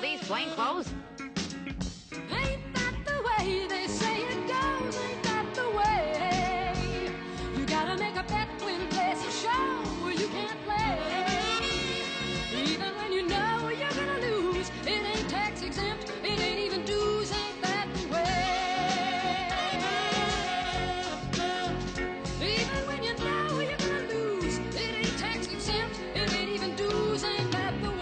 all these plain clothes? Ain't that the way they say it goes? Ain't that the way? You gotta make a bet when place a show where you can't play. Even when you know you're gonna lose, it ain't tax exempt, it ain't even dues. Ain't that the way? Even when you know you're gonna lose, it ain't tax exempt, it ain't even dues. Ain't that the way?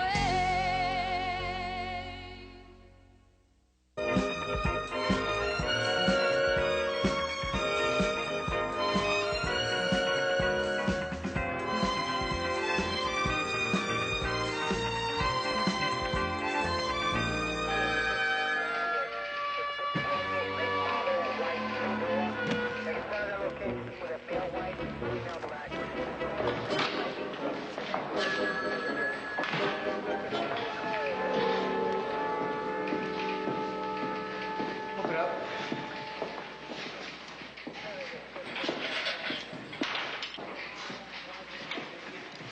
Open up.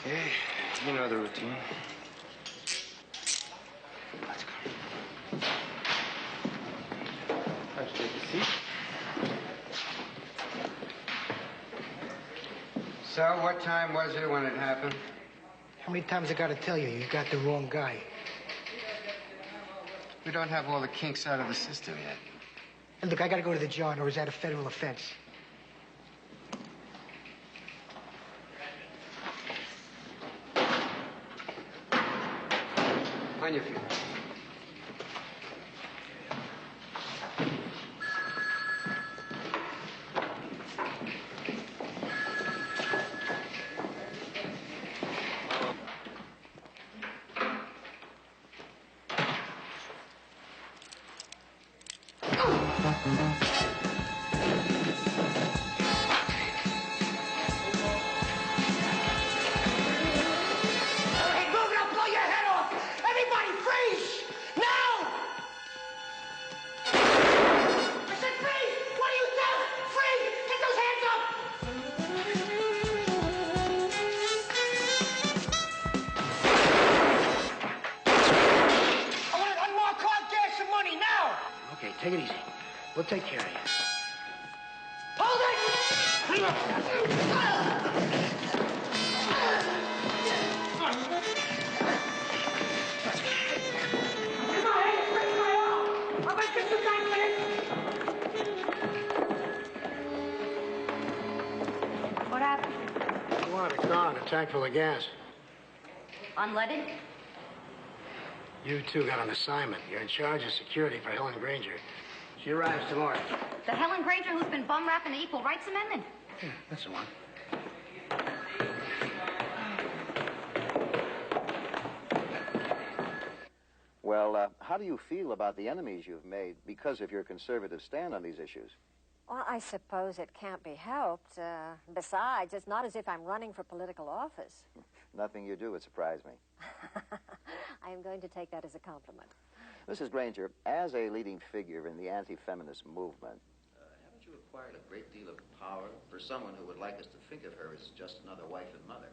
Okay, you know the routine. Let's go. Let's take a seat. So, what time was it when it happened? How many times I gotta tell you, you got the wrong guy? We don't have all the kinks out of the system yet. And look, I gotta go to the John, or is that a federal offense? On your feet. Hey, move it! I'll blow your head off! Everybody freeze! Now! I said freeze! What do you do? Freeze! Get those hands up! I want unmarked hard gas and money now! Okay, take it easy. We'll take care of you. Hold it! What happened? You wanted a car and a tank full of gas. Unleaded? You two got an assignment. You're in charge of security for Helen Granger. She arrives tomorrow. The Helen Granger who's been bum rapping the Equal Rights Amendment? Yeah, that's the one. Well, how do you feel about the enemies you've made because of your conservative stand on these issues? Well, I suppose it can't be helped. Besides, it's not as if I'm running for political office. Nothing you do would surprise me. I am going to take that as a compliment. Mrs. Granger, as a leading figure in the anti-feminist movement, Haven't you acquired a great deal of power for someone who would like us to think of her as just another wife and mother?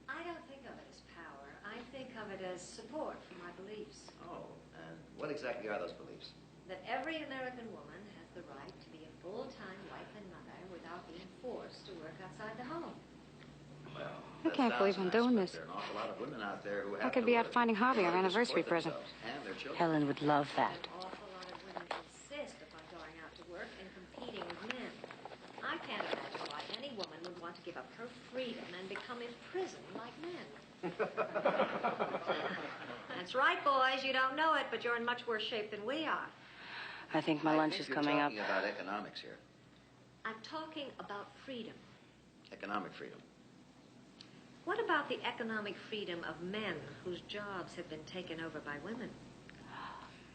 I don't think of it as power. I think of it as support for my beliefs. Oh, and what exactly are those beliefs? That every American woman has the right to be a full-time wife and mother without being forced to work outside the home. Well, I can't believe I'm doing this. There are an awful lot of women out there who I have could to be out work finding Harvey in our order to anniversary support present. themselves and their children. Helen would love that. An awful lot of women insist upon going out to work and competing with men. I can't imagine why any woman would want to give up her freedom and become imprisoned like men. That's right, boys. You don't know it, but you're in much worse shape than we are. I think my lunch is coming up. You're talking about economics here. I'm talking about freedom. Economic freedom. What about the economic freedom of men whose jobs have been taken over by women?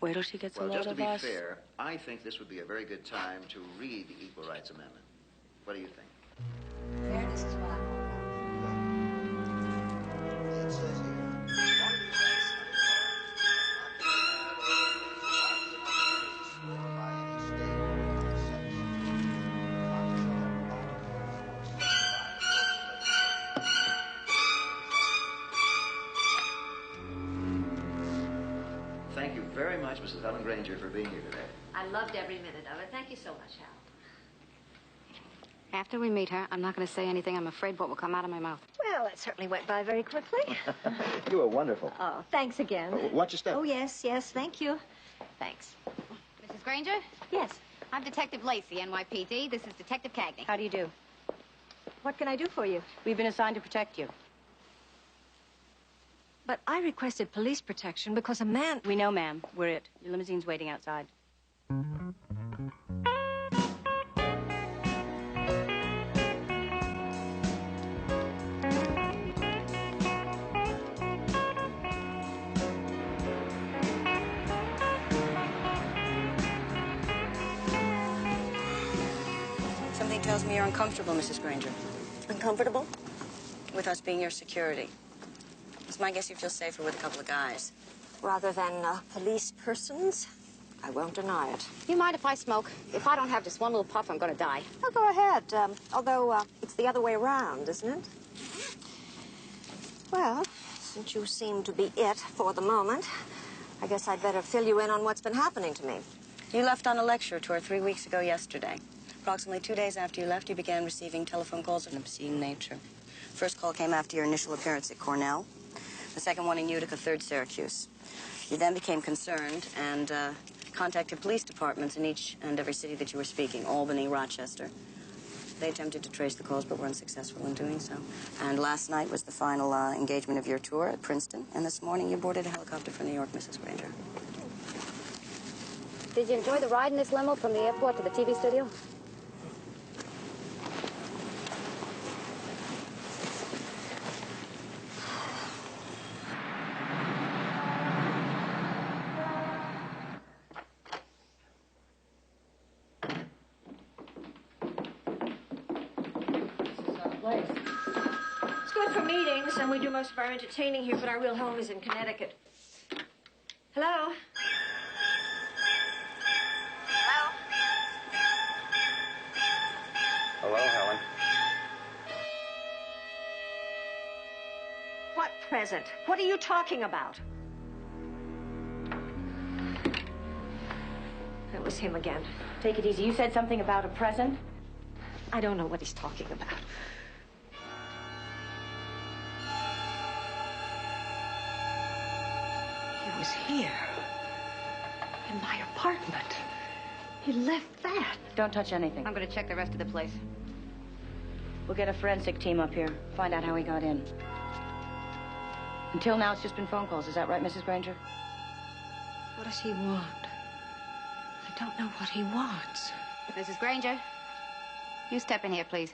Wait till she gets a Well, load just to of be us. fair, I think this would be a very good time to read the Equal Rights Amendment. What do you think? Fairness is what I'm all about. It says here, thank you very much, Mrs. Helen Granger, for being here today. I loved every minute of it. Thank you so much, Hal. After we meet her, I'm not going to say anything. I'm afraid what will come out of my mouth. Well, it certainly went by very quickly. You were wonderful. Oh, thanks again. Watch your step. Oh, yes, thank you. Thanks. Mrs. Granger? Yes. I'm Detective Lacey, NYPD. This is Detective Cagney. How do you do? What can I do for you? We've been assigned to protect you. But I requested police protection because a man... We know, ma'am. We're it. Your limousine's waiting outside. Something tells me you're uncomfortable, Mrs. Granger. Uncomfortable? With us being your security. It's my guess you feel safer with a couple of guys. Rather than police persons? I won't deny it. You mind if I smoke? If I don't have just one little puff, I'm going to die. Oh, go ahead. Although it's the other way around, isn't it? Well, since you seem to be it for the moment, I guess I'd better fill you in on what's been happening to me. You left on a lecture tour 3 weeks ago yesterday. Approximately 2 days after you left, you began receiving telephone calls of an obscene nature. First call came after your initial appearance at Cornell. The second one in Utica, third Syracuse. You then became concerned and contacted police departments in each and every city that you were speaking, Albany, Rochester. They attempted to trace the calls, but were unsuccessful in doing so. And last night was the final engagement of your tour at Princeton, and this morning you boarded a helicopter for New York, Mrs. Granger. Did you enjoy the ride in this limo from the airport to the TV studio? It's good for meetings, and we do most of our entertaining here, but our real home is in Connecticut. Hello? Hello, Helen. What present? What are you talking about? It was him again. Take it easy. You said something about a present? I don't know what he's talking about. He was here. In my apartment. He left that. Don't touch anything. I'm going to check the rest of the place. We'll get a forensic team up here. Find out how he got in. Until now, it's just been phone calls. Is that right, Mrs. Granger? What does he want? I don't know what he wants. Mrs. Granger, you step in here, please.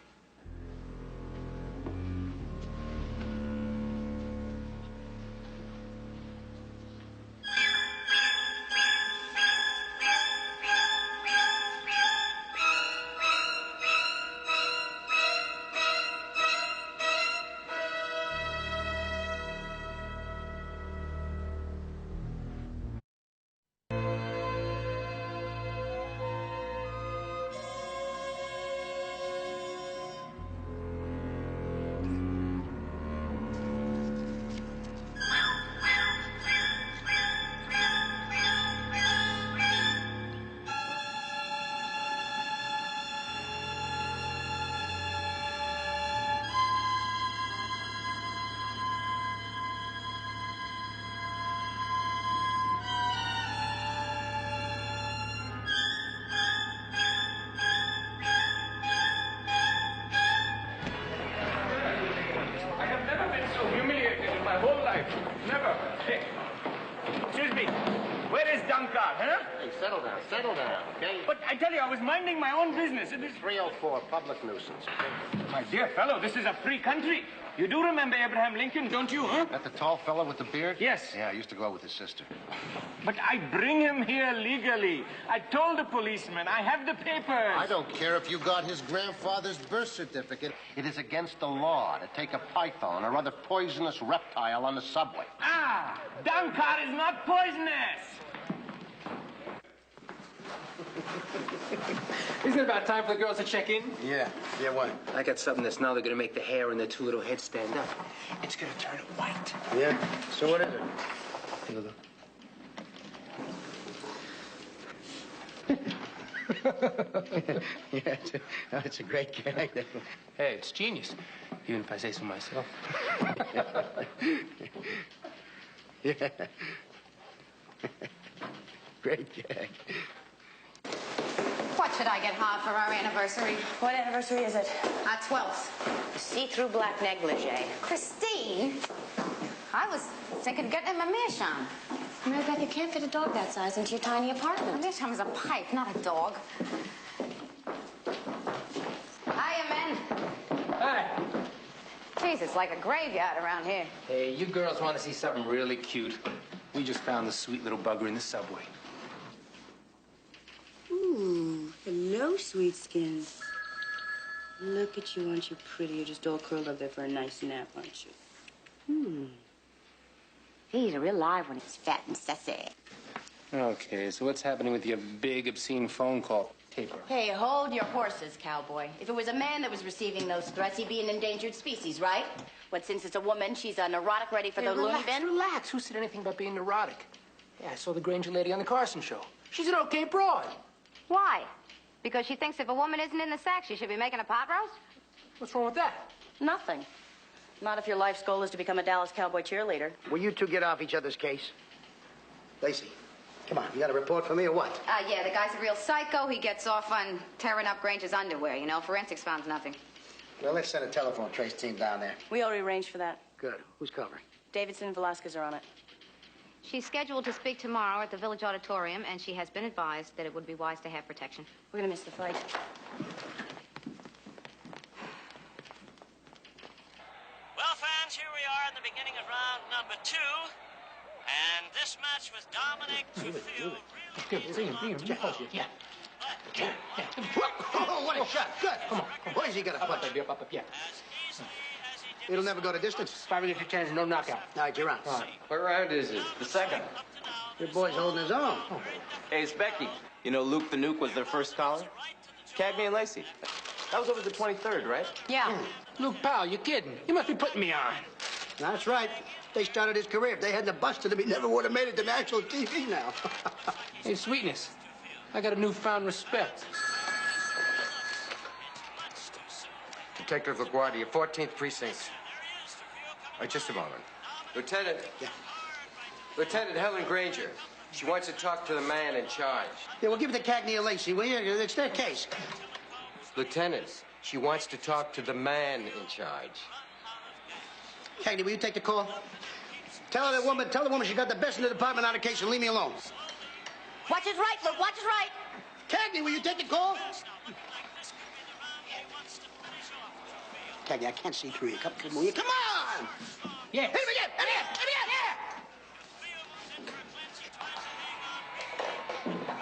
Settle down, okay? But I tell you, I was minding my own business. It is 304, public nuisance, okay? My dear fellow, this is a free country. You do remember Abraham Lincoln, don't you, huh? That the tall fellow with the beard? Yes. Yeah, I used to go out with his sister. But I bring him here legally. I told the policeman. I have the papers. I don't care if you got his grandfather's birth certificate. It is against the law to take a python or other poisonous reptile on the subway. Ah, Dunkard is not poisonous. Isn't it about time for the girls to check in? Yeah, what? I got something that's now they're gonna make the hair on their two little heads stand up. It's gonna turn white. Yeah, so what is it? Yeah, it's a great gag. Hey, it's genius, even if I say so myself. Yeah. Great gag. What should I get her for our anniversary? What anniversary is it? Our 12th. The see-through black negligee. Christine, I was thinking of getting him a meerschaum. Mary Beth, you can't fit a dog that size into your tiny A apartment. meerschaum is a pipe, not a dog. Hiya, men. Hi. Jeez, it's like a graveyard around here. Hey, you girls want to see something really cute? We just found this sweet little bugger in the subway. Ooh, hello, sweet skin. Look at you, aren't you pretty? You're just all curled up there for a nice nap, aren't you? He's a real live when he's fat and sassy. Okay, so what's happening with your big, obscene phone call taper? Hey, hold your horses, cowboy. If it was a man that was receiving those threats, he'd be an endangered species, right? But since it's a woman, she's a neurotic ready for the loony bin? Relax. Who said anything about being neurotic? Yeah, I saw the Granger lady on the Carson show. She's an okay broad. Why? Because she thinks if a woman isn't in the sack, she should be making a pot roast? What's wrong with that? Nothing. Not if your life's goal is to become a Dallas Cowboy cheerleader. Will you two get off each other's case? Lacey, come on. You got a report for me or what? Yeah, the guy's a real psycho. He gets off on tearing up Granger's underwear. You know, forensics found nothing. Well, let's send a telephone trace team down there. We already arranged for that. Good. Who's covering? Davidson and Velasquez are on it. She's scheduled to speak tomorrow at the Village Auditorium, and she has been advised that it would be wise to have protection. We're gonna miss the fight. Well, fans, here we are in the beginning of round number 2. And this match with Dominic Trufillo really Yeah. Oh, what a shot. Good. Come on. Where's he going to punch? Up, yeah. It'll never go to distance. 5 chance, no knockout. All right, you're on. All right. What round is it? The second. Your boy's holding his own. Hey, it's Becky. You know Luke the Nuke was their first caller? Cagney and Lacey. That was over the 23rd, right? Yeah. Luke Powell, you kidding? You must be putting me on. That's right. They started his career. If they hadn't busted him, he never would have made it to national TV now. Hey, sweetness. I got a newfound respect. Detective LaGuardia, 14th Precinct. Just a moment. Lieutenant. Yeah. Lieutenant Helen Granger. She wants to talk to the man in charge. Yeah, well, give it to Cagney and Lacey, will you? It's their case. Lieutenant, she wants to talk to the man in charge. Cagney, will you take the call? Tell the woman she got the best in the department on the case and leave me alone. Watch his right, Luke. Watch his right. Cagney, will you take the call? Cagney, I can't see through you. Come on. Come on! Yeah. Hit him again! Hit him again! Hit him again!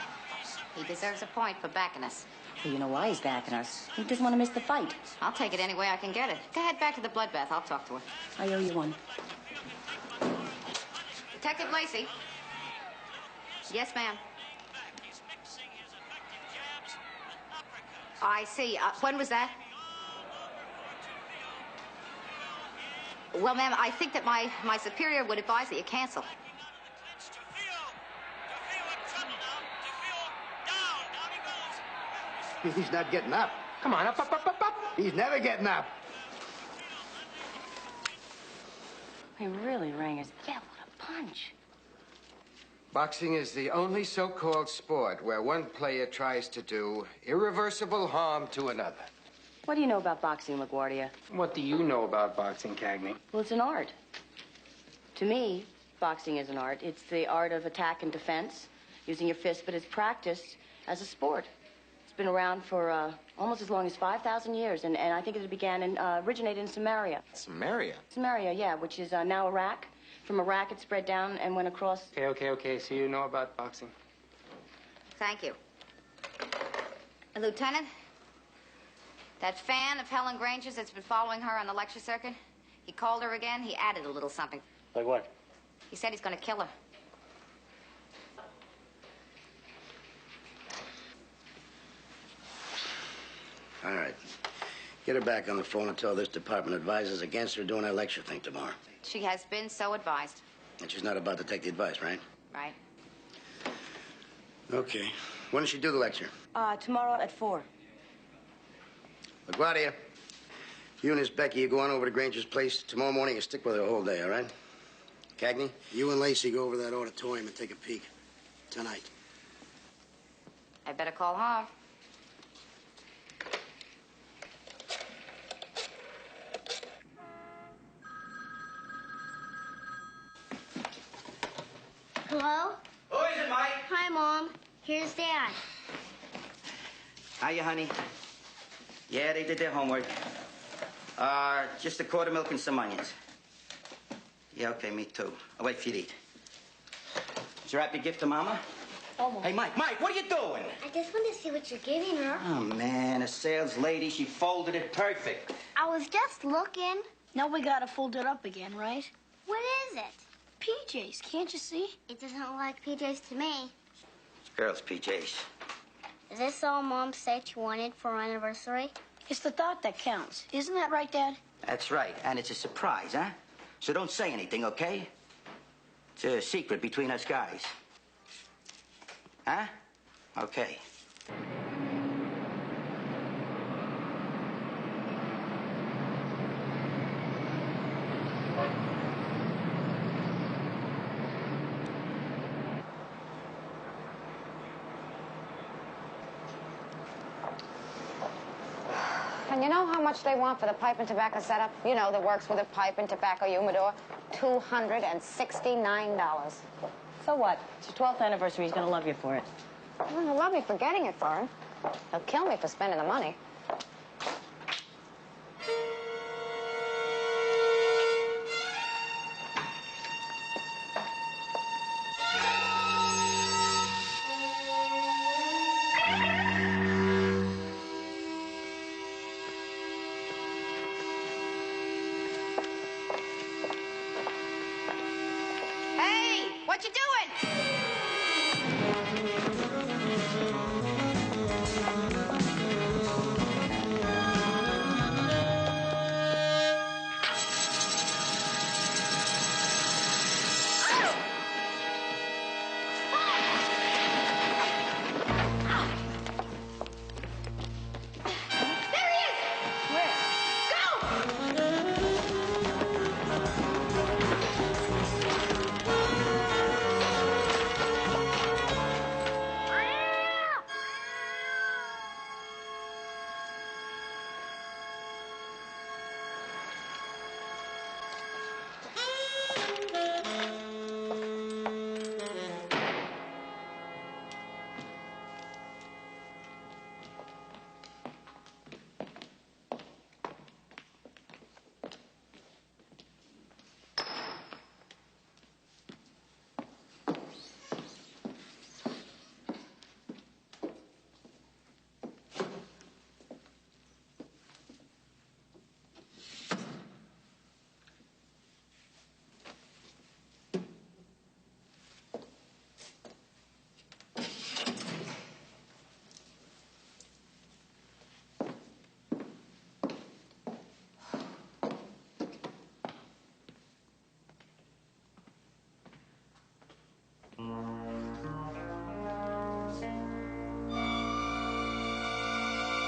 He deserves a point for backing us. Well, you know why he's backing us. He doesn't want to miss the fight. I'll take it any way I can get it. Go ahead back to the bloodbath. I'll talk to her. I owe you one. Detective Lacey. Yes, ma'am. I see. When was that? Well, ma'am, I think that my superior would advise that you cancel. He's not getting up. Come on, up. He's never getting up. He really rang his bell. What a punch. Boxing is the only so-called sport where one player tries to do irreversible harm to another. What do you know about boxing, LaGuardia? What do you know about boxing, Cagney? Well, it's an art. To me, boxing is an art. It's the art of attack and defense, using your fists, but it's practiced as a sport. It's been around for almost as long as 5,000 years, and I think it began and originated in Samaria. Samaria? Samaria, yeah, which is now Iraq. From Iraq, it spread down and went across. Okay. So you know about boxing. Thank you. Lieutenant, that fan of Helen Granger's that's been following her on the lecture circuit, he called her again. He added a little something. Like what? He said he's going to kill her. All right. Get her back on the phone and tell this department advises against her doing that lecture thing tomorrow. She has been so advised. And she's not about to take the advice, right? Right. Okay. When does she do the lecture? Tomorrow at 4. LaGuardia, you and this Becky, you go on over to Granger's place tomorrow morning and stick with her the whole day, all right? Cagney? You and Lacey go over to that auditorium and take a peek. Tonight. I better call Harv. Hello? Who is it, Mike? Hi, Mom. Here's Dad. Hiya, honey. Yeah, they did their homework. Just a quart of milk and some onions. Yeah, okay, me too. I'll wait for you to eat. Did you wrap your gift to Mama? Almost. Hey, Mike, what are you doing? I just want to see what you're giving her. Oh, man, a sales lady. She folded it perfect. I was just looking. Now we gotta fold it up again, right? What is it? PJs, can't you see? It doesn't look like PJs to me. It's girls' PJs. Is this all Mom said she wanted for our anniversary? It's the thought that counts. Isn't that right, Dad? That's right, and it's a surprise, huh? So don't say anything, okay? It's a secret between us guys. Huh? Okay. And you know how much they want for the pipe and tobacco setup? You know, that works with a pipe and tobacco humidor? $269. So what? It's your 12th anniversary. He's going to love you for it. Well, he'll love me for getting it for him. He'll kill me for spending the money. What you doing?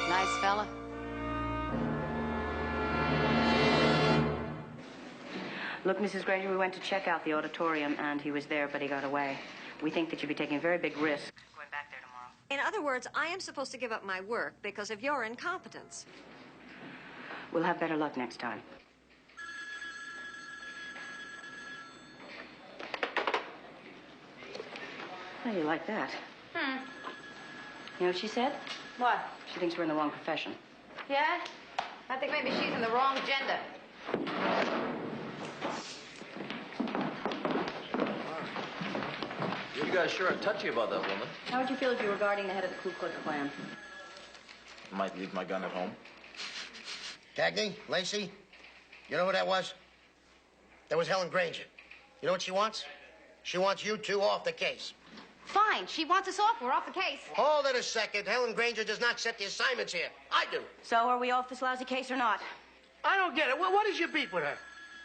Nice fella. Look, Mrs. Granger, we went to check out the auditorium, and he was there, but he got away. We think that you'd be taking a very big risk going back there tomorrow. In other words, I am supposed to give up my work because of your incompetence. We'll have better luck next time. How do you like that? Hmm. You know what she said? What? She thinks we're in the wrong profession. Yeah? I think maybe she's in the wrong gender. You guys sure are touchy about that woman. How would you feel if you were guarding the head of the Ku Klux Klan? Might leave my gun at home. Cagney, Lacey, you know who that was? That was Helen Granger. You know what she wants? She wants you two off the case. Fine. She wants us off. We're off the case. Hold it a second. Helen Granger does not set the assignments here. I do. So are we off this lousy case or not? I don't get it. Well, what is your beef with her?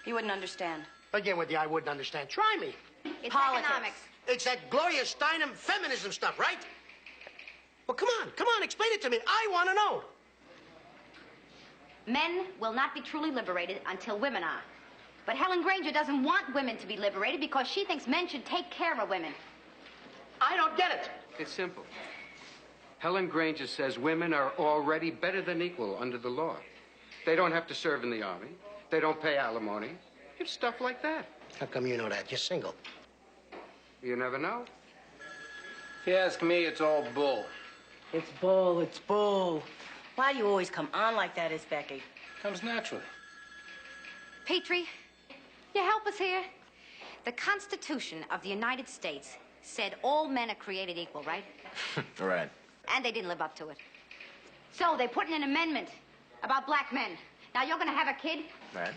You wouldn't understand. Again, with the I wouldn't understand. Try me. It's Politics. economics. It's that Gloria Steinem feminism stuff, right? Well, come on, explain it to me. I want to know. Men will not be truly liberated until women are. But Helen Granger doesn't want women to be liberated because she thinks men should take care of women. I don't get it. It's simple. Helen Granger says women are already better than equal under the law. They don't have to serve in the army. They don't pay alimony. It's stuff like that. How come you know that? You're single. You never know. If you ask me, it's all bull. It's bull, it's bull. Why do you always come on like that, is Becky? Comes naturally. Petrie, you help us here? The Constitution of the United States said all men are created equal, right? Right. And they didn't live up to it. So they put in an amendment about black men. Now, you're going to have a kid? Right.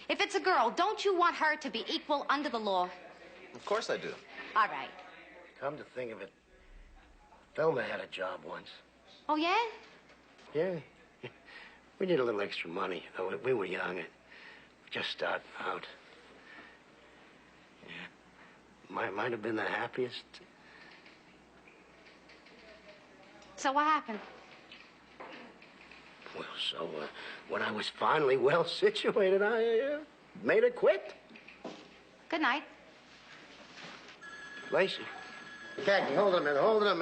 If it's a girl, don't you want her to be equal under the law? Of course I do. All right. Come to think of it, Thelma had a job once. Oh, yeah? Yeah. We need a little extra money. You know, we were young and just starting out. Yeah. Might have been the happiest. So what happened? Well, so when I was finally well situated, I made her quit. Good night. Lacey. Cagney, hold it a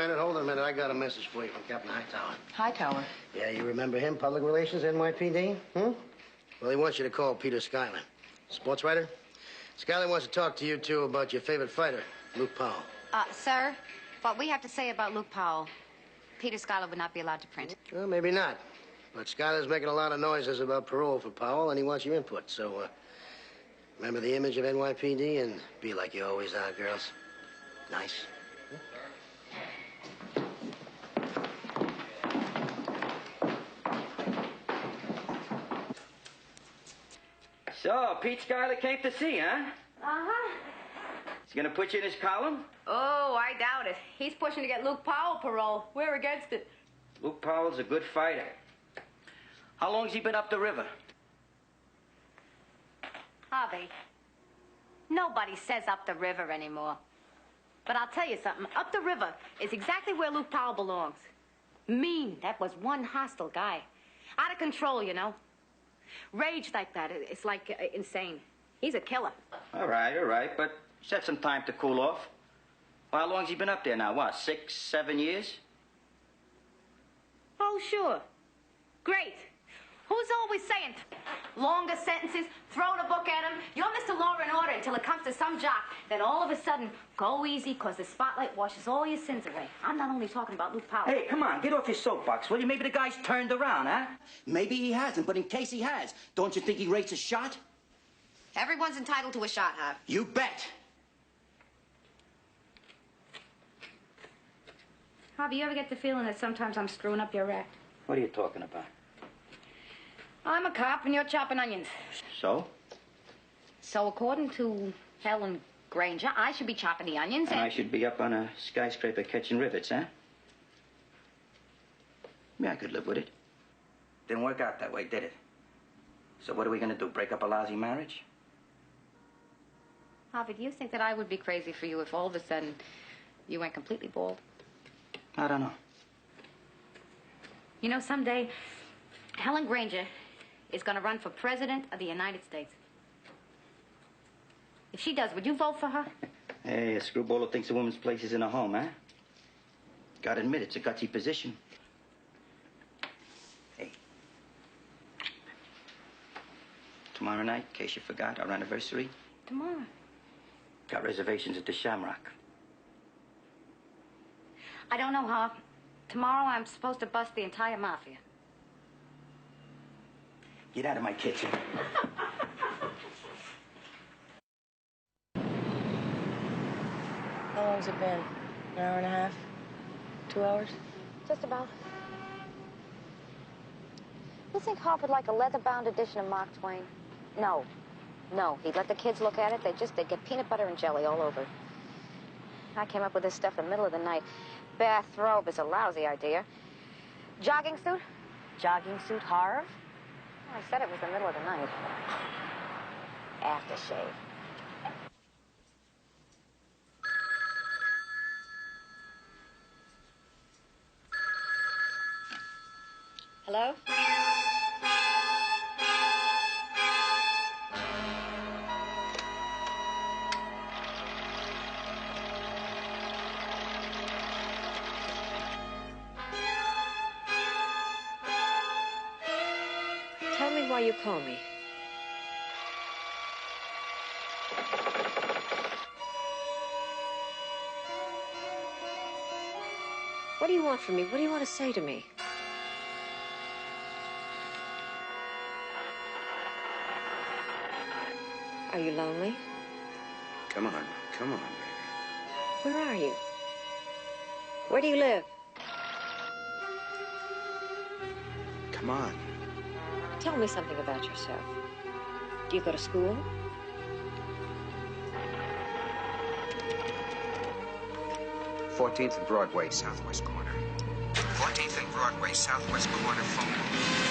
minute. I got a message for you from Captain Hightower. Hightower? Yeah, you remember him, Public Relations, NYPD? Well, he wants you to call Peter Schuyler. Sports writer? Schuyler wants to talk to you, too, about your favorite fighter, Luke Powell. Sir, what we have to say about Luke Powell, Peter Schuyler would not be allowed to print. Well, maybe not. But Schuyler's making a lot of noises about parole for Powell, and he wants your input. So, remember the image of NYPD and be like you always are, girls. Nice. So, Pete Schuyler came to see, huh? Uh-huh. He's gonna put you in his column? Oh, I doubt it. He's pushing to get Luke Powell parole. We're against it. Luke Powell's a good fighter. How long's he been up the river? Harvey, nobody says up the river anymore. But I'll tell you something. Up the river is exactly where Luke Powell belongs. Mean. That was one hostile guy. Out of control, you know. Rage like that. It's like insane. He's a killer. All right. But he's had some time to cool off. Well, how long's he been up there now? What, 6, 7 years? Oh, sure. Great. Who's always saying longer sentences, throw the book at him? You're Mr. Law and Order until it comes to some jock. Then all of a sudden, go easy, because the spotlight washes all your sins away. I'm not only talking about Luke Powell. Hey, come on, get off your soapbox, will you? Maybe the guy's turned around, huh? Maybe he hasn't, but in case he has, don't you think he rates a shot? Everyone's entitled to a shot, Harv. You bet. Harvey, you ever get the feeling that sometimes I'm screwing up your act? What are you talking about? I'm a cop and you're chopping onions. So? So according to Helen Granger, I should be chopping the onions And I should be up on a skyscraper catching rivets, huh? Yeah, I could live with it. Didn't work out that way, did it? So what are we gonna do, break up a lousy marriage? Harvey, do you think that I would be crazy for you if all of a sudden you went completely bald? I don't know. You know, someday Helen Granger is going to run for president of the United States. If she does, would you vote for her? Hey, a screwball who thinks a woman's place is in a home, huh? Gotta admit, it's a gutsy position. Hey. Tomorrow night, in case you forgot, our anniversary. Tomorrow. Got reservations at the Shamrock. I don't know, Harv. Tomorrow I'm supposed to bust the entire mafia. Get out of my kitchen. How long's it been? An hour and a half? 2 hours? Just about. You think Hop would like a leather-bound edition of Mark Twain? No. No. He'd let the kids look at it. They'd get peanut butter and jelly all over. I came up with this stuff in the middle of the night. Bathrobe is a lousy idea. Jogging suit? Jogging suit, Harv? I said it was the middle of the night. Aftershave. Hello? Tell me why you call me. What do you want from me? What do you want to say to me? Are you lonely? Come on, baby. Where are you? Where do you live? Come on. Tell me something about yourself. Do you go to school? th and Broadway, southwest corner. 14th and Broadway, southwest corner, phone booth.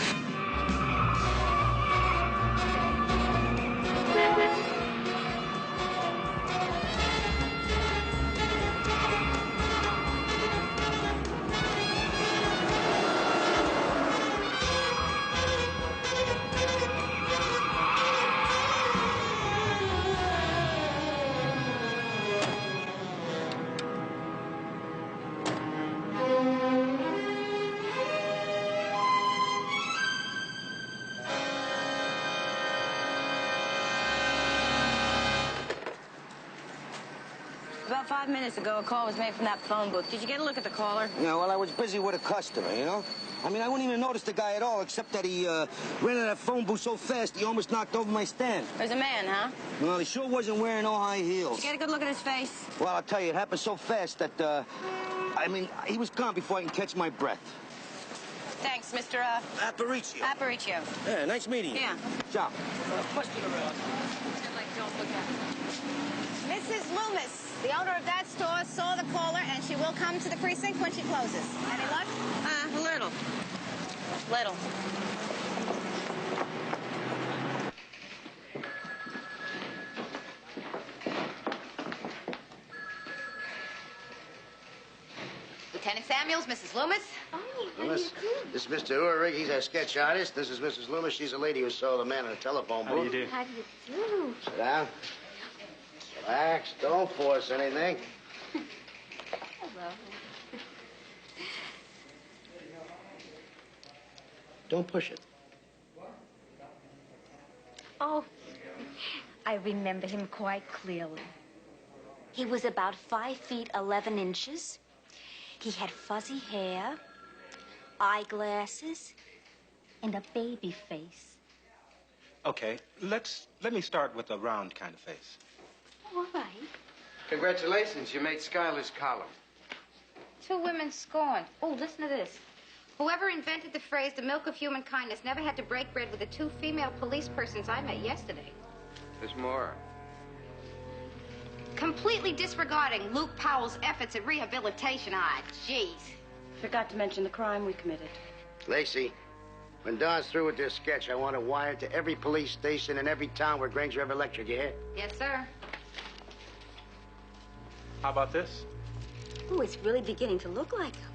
About 5 minutes ago, a call was made from that phone booth. Did you get a look at the caller? Yeah, well, I was busy with a customer, you know? I mean, I wouldn't even notice the guy at all, except that he ran out of that phone booth so fast he almost knocked over my stand. There's a man, huh? Well, he sure wasn't wearing no high heels. Did you get a good look at his face? Well, I'll tell you, it happened so fast that, I mean, he was gone before I can catch my breath. Thanks, Mr. Aparicio. Aparicio. Yeah, nice meeting you. Yeah. Ciao. Mrs. Loomis, the owner of that store, saw the caller, and she will come to the precinct when she closes. Any luck? A little. Little. Lieutenant Samuels, Mrs. Loomis. This is Mr. Uhrig. He's our sketch artist. This is Mrs. Loomis. She's a lady who saw the man in the telephone booth. How do you do? How do you do? Sit down. Relax. Don't force anything. Hello. Don't push it. Oh, I remember him quite clearly. He was about 5 feet 11 inches. He had fuzzy hair, eyeglasses, and a baby face. Okay, let me start with a round kind of face. All right. Congratulations, you made Schuyler's column. 2 women scorned. Oh, listen to this. Whoever invented the phrase, the milk of human kindness, never had to break bread with the 2 female police persons I met yesterday. There's more. Completely disregarding Luke Powell's efforts at rehabilitation. Ah, jeez. Forgot to mention the crime we committed. Lacey, when Dawn's through with this sketch, I want it wired to every police station in every town where Granger ever lectured. You hear? Yes, sir. How about this? Oh, it's really beginning to look like him.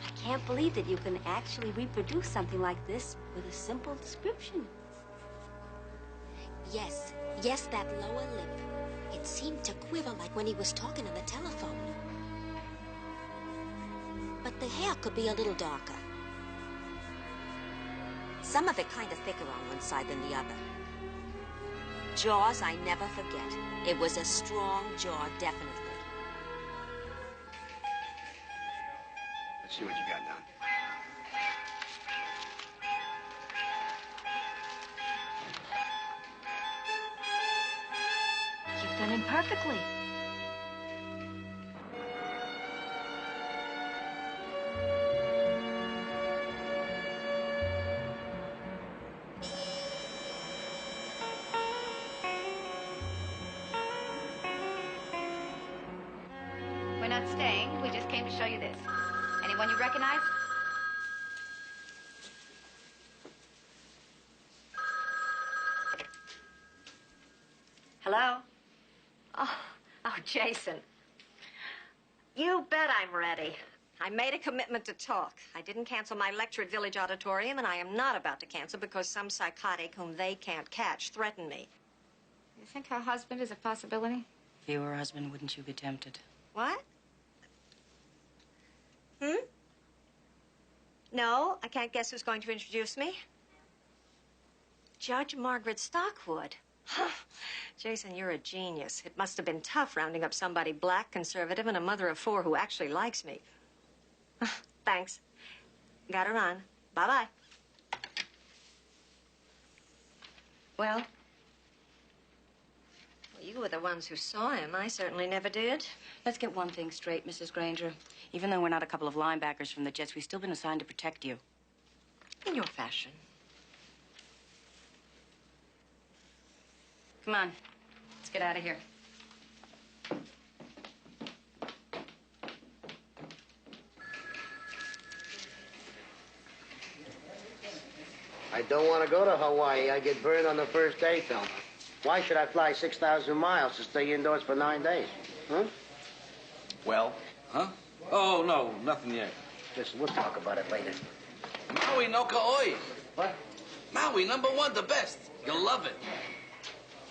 I can't believe that you can actually reproduce something like this with a simple description. Yes, that lower lip. It seemed to quiver like when he was talking on the telephone. But the hair could be a little darker. Some of it kind of thicker on one side than the other. Jaws, I never forget. It was a strong jaw, definitely. Let's see what you got, Don. You've done him perfectly. We're not staying. We just came to show you this. Anyone you recognize? Hello? Oh, Jason. You bet I'm ready. I made a commitment to talk. I didn't cancel my lecture at Village Auditorium, and I am not about to cancel because some psychotic whom they can't catch threatened me. You think her husband is a possibility? If you were her husband, wouldn't you be tempted? What? No, I can't guess who's going to introduce me. Judge Margaret Stockwood. Jason, you're a genius. It must have been tough rounding up somebody black, conservative, and a mother of 4 who actually likes me. Thanks. Gotta run. Bye-bye. Well? You were the ones who saw him. I certainly never did. Let's get one thing straight, Mrs. Granger. Even though we're not a couple of linebackers from the Jets, we've still been assigned to protect you. In your fashion. Come on. Let's get out of here. I don't want to go to Hawaii. I get burned on the first day, Thelma. Why should I fly 6,000 miles to stay indoors for 9 days? Huh? Well? Huh? Oh, no, nothing yet. Listen, we'll talk about it later. Maui no Ka'oi. What? Maui, #1, the best. You'll love it.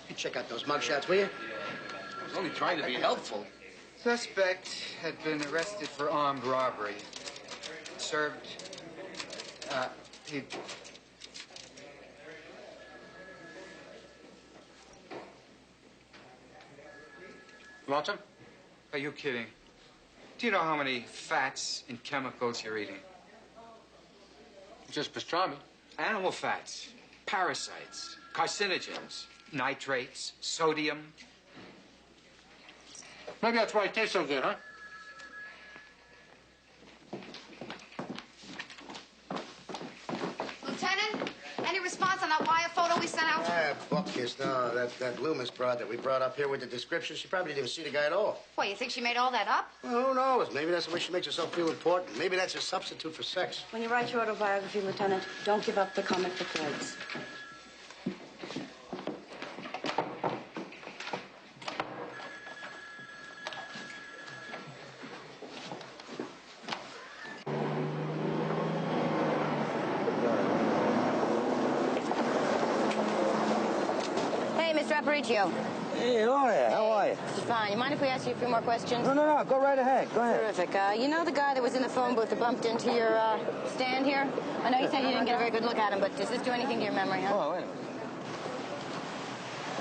You check out those mugshots, will you? I was only trying to be helpful. Suspect had been arrested for armed robbery. Served, he... You want some? Are you kidding? Do you know how many fats and chemicals you're eating? Just pastrami. Animal fats, parasites, carcinogens, nitrates, sodium. Maybe that's why it tastes so good, huh? Lieutenant, any response on that wire photo we sent out? Buckus, no. That Loomis broad that we brought up here with the description, she probably didn't even see the guy at all. What, you think she made all that up? Well, who knows? Maybe that's the way she makes herself feel important. Maybe that's a substitute for sex. When you write your autobiography, Lieutenant, don't give up the comic book legs. Aparicio. Hey, Laura, how are you? Fine. You mind if we ask you a few more questions? No. Go right ahead. Go ahead. Terrific. You know the guy that was in the phone booth that bumped into your stand here? I know you said you didn't get a very good look at him, but does this do anything to your memory, huh? Oh, wait a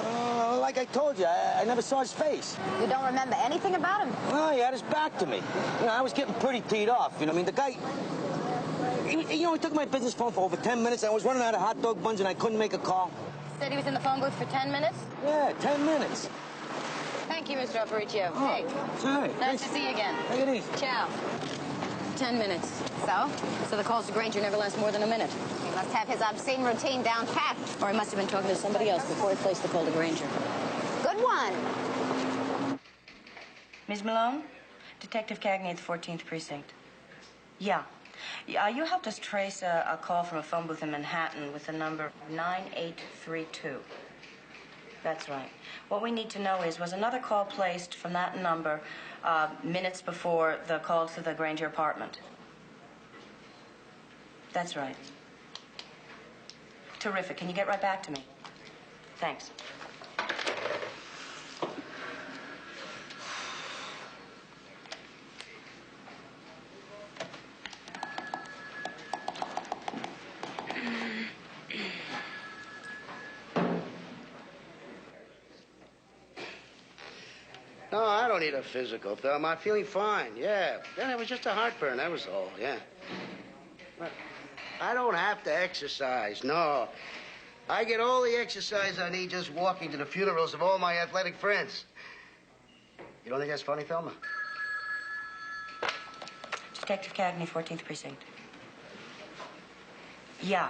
minute. Like I told you, I never saw his face. You don't remember anything about him? No, he had his back to me. You know, I was getting pretty teed off. You know, I mean, the guy... he took my business phone for over 10 minutes. I was running out of hot dog buns and I couldn't make a call. Said he was in the phone booth for 10 minutes? Yeah, 10 minutes. Thank you, Mr. Aparicio. Oh, hey. Sorry. Nice to see you again. Take it easy. Ciao. 10 minutes. So? So the calls to Granger never last more than a minute. He must have his obscene routine down pat. Or he must have been talking to somebody else before he placed the call to Granger. Good one. Ms. Malone? Detective Cagney at the 14th Precinct. Yeah. You helped us trace a call from a phone booth in Manhattan with the number 9832. That's right. What we need to know is, was another call placed from that number minutes before the call to the Granger apartment? That's right. Terrific. Can you get right back to me? Thanks. No, I don't need a physical, Thelma. I'm feeling fine, yeah. Then it was just a heartburn, that was all, yeah. But I don't have to exercise, no. I get all the exercise I need just walking to the funerals of all my athletic friends. You don't think that's funny, Thelma? Detective Cagney, 14th Precinct. Yeah.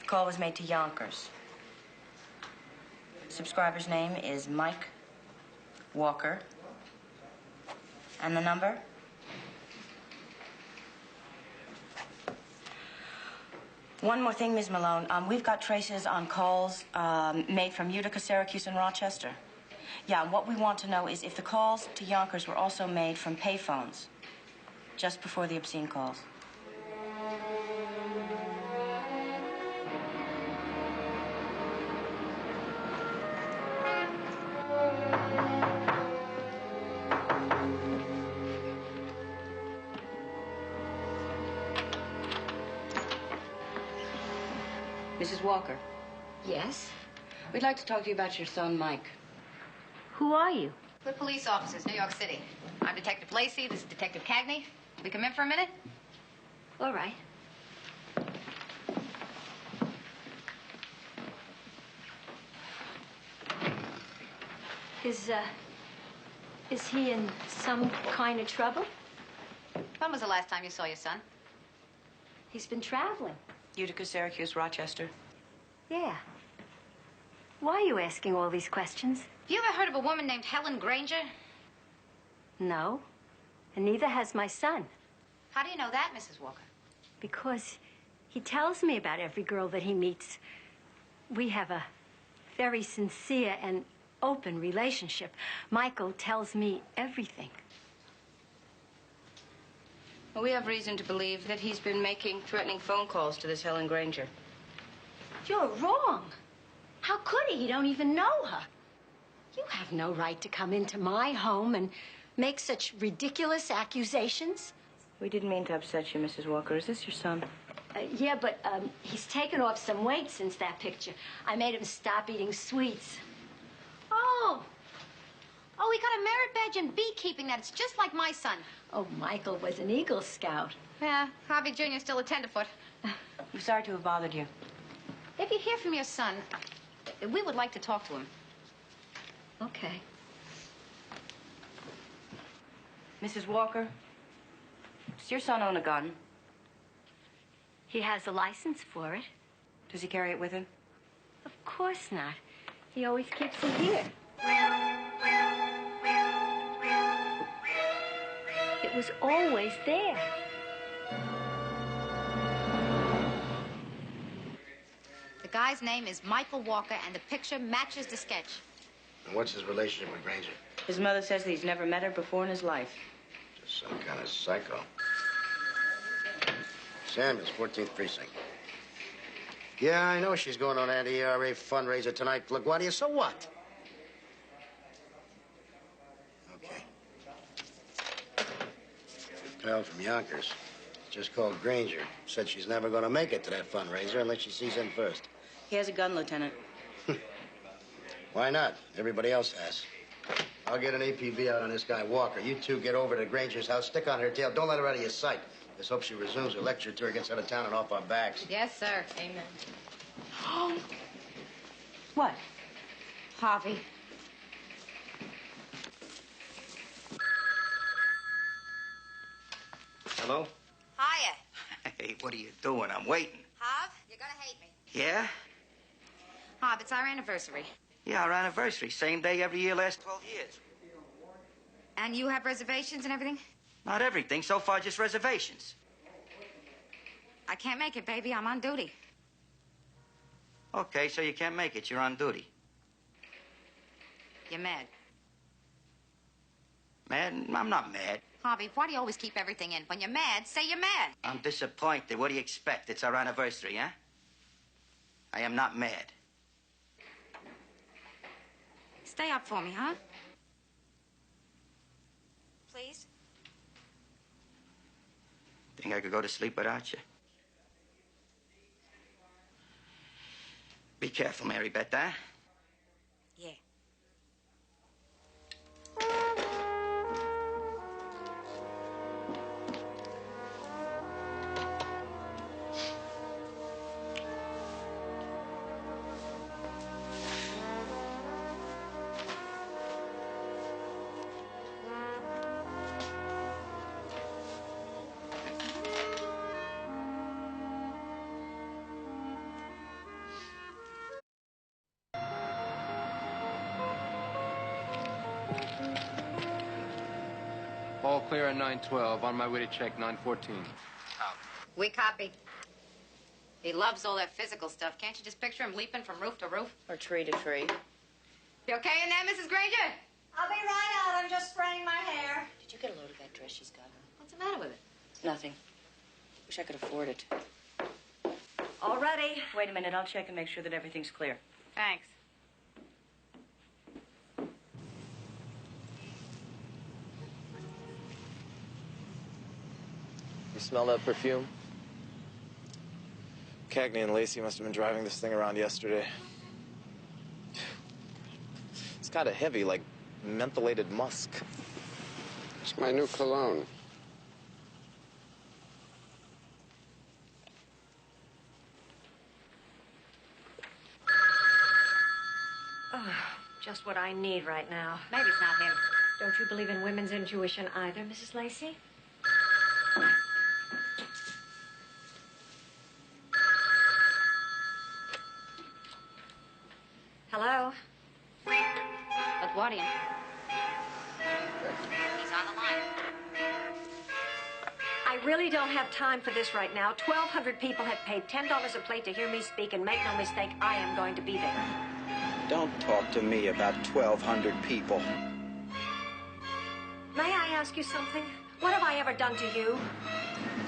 The call was made to Yonkers. Subscriber's name is Mike Walker. And the number? One more thing, Ms. Malone. We've got traces on calls made from Utica, Syracuse, and Rochester. Yeah, and what we want to know is if the calls to Yonkers were also made from payphones, just before the obscene calls. Mrs. Walker. Yes? We'd like to talk to you about your son, Mike. Who are you? We're police officers, New York City. I'm Detective Lacey. This is Detective Cagney. We come in for a minute? All right. Is he in some kind of trouble? When was the last time you saw your son? He's been traveling. Utica, Syracuse, Rochester. Yeah. Why are you asking all these questions? Have you ever heard of a woman named Helen Granger? No. And neither has my son. How do you know that, Mrs. Walker? Because he tells me about every girl that he meets. We have a very sincere and open relationship. Michael tells me everything. Well, we have reason to believe that he's been making threatening phone calls to this Helen Granger. You're wrong. How could he? He don't even know her. You have no right to come into my home and make such ridiculous accusations. We didn't mean to upset you, Mrs. Walker. Is this your son? Yeah, but he's taken off some weight since that picture. I made him stop eating sweets. Oh, he got a merit badge in beekeeping. That's just like my son. Oh, Michael was an Eagle Scout. Yeah, Harvey Jr.'s still a tenderfoot. We're sorry to have bothered you. If you hear from your son, we would like to talk to him. Okay. Mrs. Walker, does your son own a gun? He has a license for it. Does he carry it with him? Of course not. He always keeps it here. It was always there. The guy's name is Michael Walker, and the picture matches the sketch. And what's his relationship with Granger? His mother says that he's never met her before in his life. Just some kind of psycho. Sam, it's 14th Precinct. Yeah, I know she's going on an anti-ERA fundraiser tonight, LaGuardia. So what? Okay. Pal from Yonkers just called Granger. Said she's never going to make it to that fundraiser unless she sees him first. He has a gun, Lieutenant. Why not? Everybody else has. I'll get an APB out on this guy, Walker. You two get over to Granger's house, stick on her tail. Don't let her out of your sight. Let's hope she resumes her lecture tour, gets out of town and off our backs. Yes, sir. Amen. Oh. What? Harvey. Hello? Hiya. Hey, what are you doing? I'm waiting. Harv, you're gonna hate me. Yeah? Harv, it's our anniversary. Yeah, our anniversary. Same day every year, last 12 years. And you have reservations and everything? Not everything. So far, just reservations. I can't make it, baby. I'm on duty. Okay, so you can't make it. You're on duty. You're mad. Mad? I'm not mad. Harvey, why do you always keep everything in? When you're mad, say you're mad. I'm disappointed. What do you expect? It's our anniversary, huh? I am not mad. Stay up for me, huh? Please? Think I could go to sleep without you? Be careful, Mary Beth, huh? Yeah. All clear on 912. On my way to check 914. We copy. He loves all that physical stuff. Can't you just picture him leaping from roof to roof? Or tree to tree. You okay in there, Mrs. Granger? I'll be right out. I'm just spraying my hair. Did you get a load of that dress she's got on? What's the matter with it? Nothing. Wish I could afford it. All ready. Wait a minute. I'll check and make sure that everything's clear. Thanks. You smell that perfume? Cagney and Lacey must have been driving this thing around yesterday. It's kind of heavy, like mentholated musk. It's my new cologne. Oh, just what I need right now. Maybe it's not him. Don't you believe in women's intuition either, Mrs. Lacey? Hello? LaGuardia. He's on the line. I really don't have time for this right now. 1,200 people have paid $10 a plate to hear me speak, and make no mistake, I am going to be there. Don't talk to me about 1,200 people. May I ask you something? What have I ever done to you?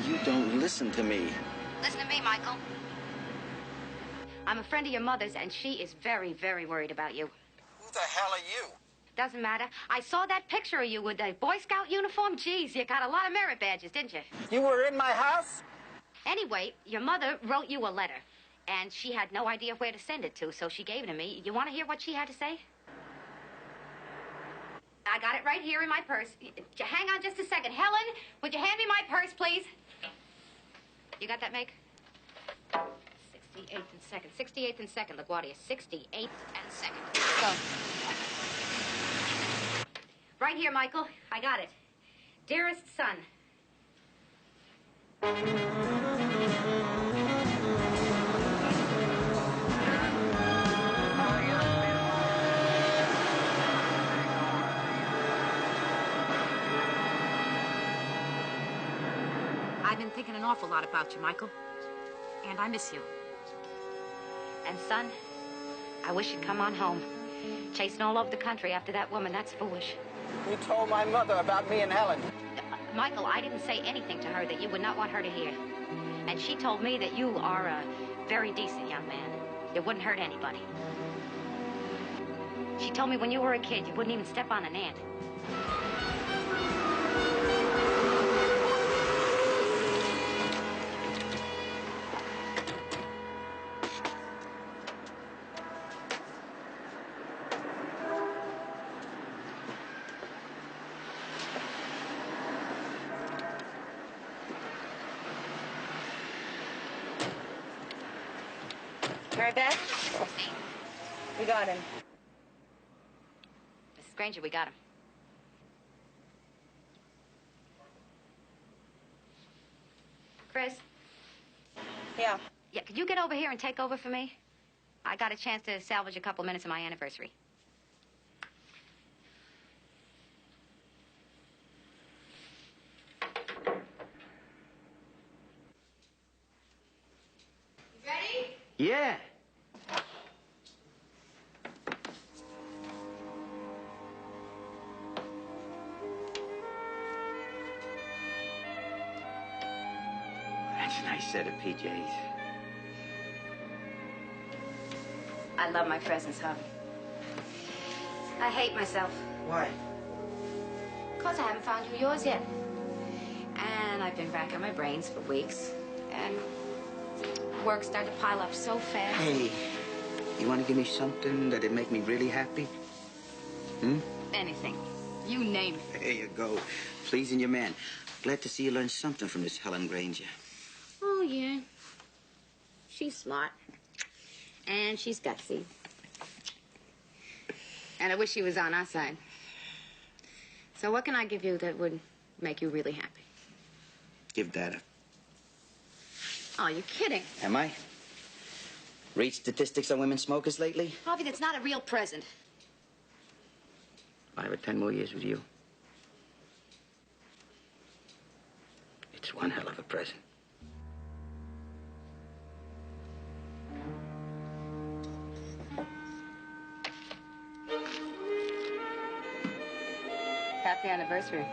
You don't listen to me. Listen to me, Michael. I'm a friend of your mother's, and she is very, very worried about you. Who the hell are you? Doesn't matter. I saw that picture of you with the Boy Scout uniform. Geez, you got a lot of merit badges, didn't you? You were in my house? Anyway, your mother wrote you a letter, and she had no idea where to send it to, so she gave it to me. You want to hear what she had to say? I got it right here in my purse. Hang on just a second. Helen, would you hand me my purse, please? You got that, Meg? 68th and 2nd. 68th and 2nd, LaGuardia. 68th and 2nd. Go. Right here, Michael. I got it. Dearest son. I've been thinking an awful lot about you, Michael. And I miss you. And son, I wish you'd come on home. Chasing all over the country after that woman, that's foolish. You told my mother about me and Helen. Michael, I didn't say anything to her that you would not want her to hear. And she told me that you are a very decent young man. You wouldn't hurt anybody. She told me when you were a kid, you wouldn't even step on an ant. Mary Beth? We got him. Mrs. Granger, we got him. Chris? Yeah? Yeah, could you get over here and take over for me? I got a chance to salvage a couple minutes of my anniversary. Ready? Yeah. That's a nice set of PJs. I love my presents, hon. I hate myself. Why? Because I haven't found you yours yet. And I've been racking my brains for weeks. And work started to pile up so fast. Hey, you want to give me something that'd make me really happy? Hmm? Anything. You name it. There you go. Pleasing your man. Glad to see you learn something from this Helen Granger. Oh, yeah. She's smart. And she's gutsy. And I wish she was on our side. So what can I give you that would make you really happy? Give data. Oh, you're kidding. Am I? Read statistics on women smokers lately? Harvey, that's not a real present. 5 or 10 more years with you. It's one hell of a present. the anniversary.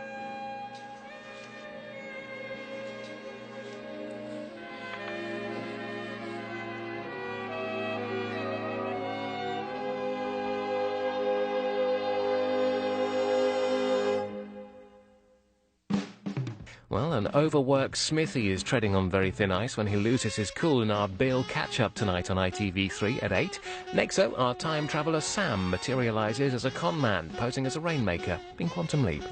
Well, an overworked Smithy is treading on very thin ice when he loses his cool in our Bale catch-up tonight on ITV3 at 8. Next, though, our time traveller Sam materialises as a con man, posing as a rainmaker in Quantum Leap.